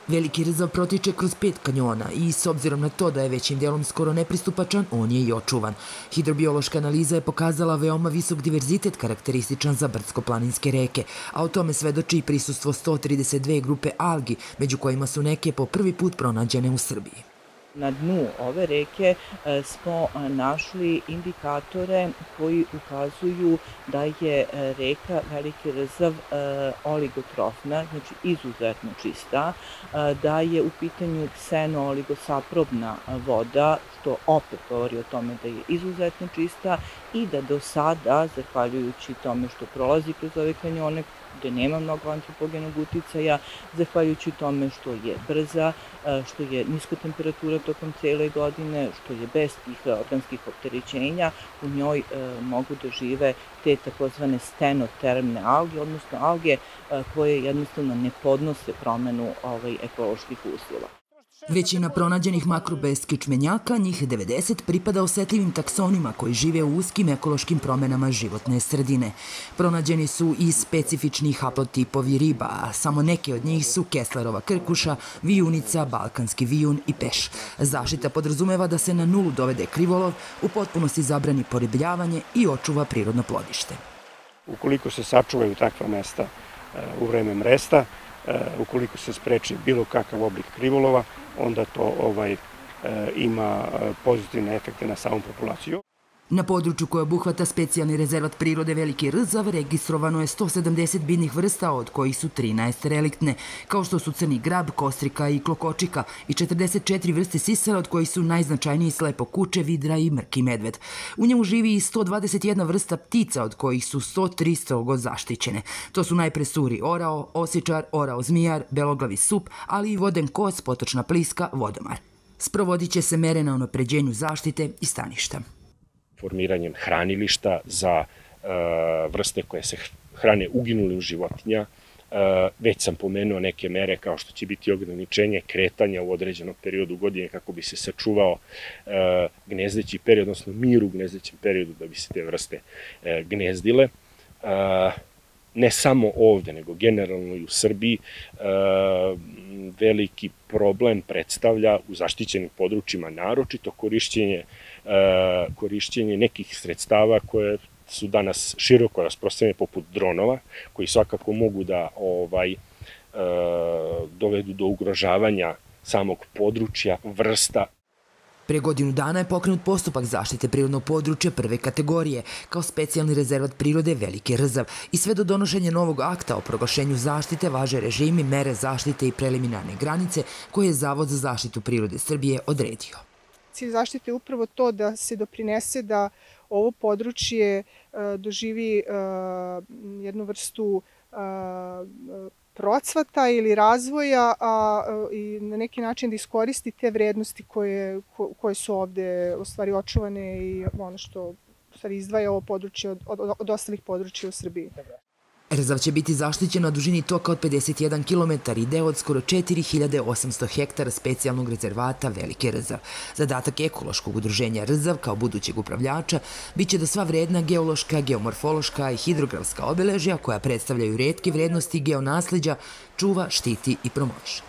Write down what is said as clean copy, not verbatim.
Veliki Rzav protiče kroz 5 kanjona i s obzirom na to da je većim dijelom skoro nepristupačan, on je i očuvan. Hidrobiološka analiza je pokazala veoma visok diverzitet karakterističan za brdsko-planinske reke, a o tome svedoči i prisustvo 132 grupe algi, među kojima su neke po prvi put pronađene u Srbiji. Na dnu ove reke smo našli indikatore koji ukazuju da je reka Veliki Rzav oligotrofna, znači izuzetno čista, da je u pitanju kseno-oligosaprobna voda, što opet govori o tome da je izuzetno čista i da do sada, zahvaljujući tome što prolazi kroz ove kanjone, gde nema mnogo antropogenog uticaja, zahvaljujući tome što je brza, što je niska temperatura tokom cele godine, što je bez tih organskih opterećenja, u njoj mogu da žive te takozvane stenotermne alge, odnosno alge koje jednostavno ne podnose promenu ekoloških uslova. Većina pronađenih makrobeskičmenjaka, njih 90, pripada osetljivim taksonima koji žive u uskim ekološkim promenama životne sredine. Pronađeni su i specifični haplotipovi riba, a samo neke od njih su Kesslerova krkuša, vijunica, balkanski vijun i peš. Zaštita podrazumeva da se na nulu dovede krivolov, u potpunosti zabrani poribljavanje i očuva prirodno plodište. Ukoliko se sačuvaju takva mesta u vreme mresta, ukoliko se spreči bilo kakav oblik krivolova, onda to ima pozitivne efekte na samu populaciju. Na području koje obuhvata specijalni rezervat prirode Veliki Rzav registrovano je 170 biljnih vrsta, od kojih su 13 reliktne, kao što su crni grab, kostrika i klokočika, i 44 vrste sisara, od kojih su najznačajniji slepo kuče, vidra i mrki medved. U njemu živi i 121 vrsta ptica, od kojih su 103 strogo zaštićene. To su najpre suri orao, osičar, orao zmijar, beloglavi sup, ali i voden kos, potočna pliska, vodomar. Sprovodit će se mere na unapređenju zaštite i staništa. Formiranjem hranilišta za vrste koje se hrane uginulim životinja. Već sam pomenuo neke mere kao što će biti ograničenje kretanja u određenom periodu godine kako bi se sačuvao gnezdeći period, odnosno mir u gnezdećem periodu da bi se te vrste gnezdile. Ne samo ovde, nego generalno i u Srbiji veliki problem predstavlja u zaštićenim područjima naročito korišćenje nekih sredstava koje su danas široko rasprostranjene poput dronova, koji svakako mogu da dovedu do ugrožavanja samog područja, vrsta. Pre godinu dana je pokrenut postupak zaštite prirodnog područja prve kategorije, kao specijalni rezervat prirode Veliki Rzav, i sve do donošenja novog akta o proglašenju zaštite važe režimi, mere zaštite i preliminarne granice koje je Zavod za zaštitu prirode Srbije odredio. Cilj zaštite je upravo to da se doprinese da ovo područje doživi jednu vrstu procvata ili razvoja i na neki način da iskoristi te vrednosti koje su ovde u stvari očuvane i ono što u stvari izdvaja ovo područje od ostalih područja u Srbiji. Rzav će biti zaštićen na dužini toka od 51 km i deo od skoro 4800 hektara specijalnog rezervata Veliki Rzav. Zadatak ekološkog udruženja Rzav kao budućeg upravljača biće da sva vredna geološka, geomorfološka i hidrografska obeležja koja predstavljaju retke vrednosti geonasleđa čuva, štiti i promoviše.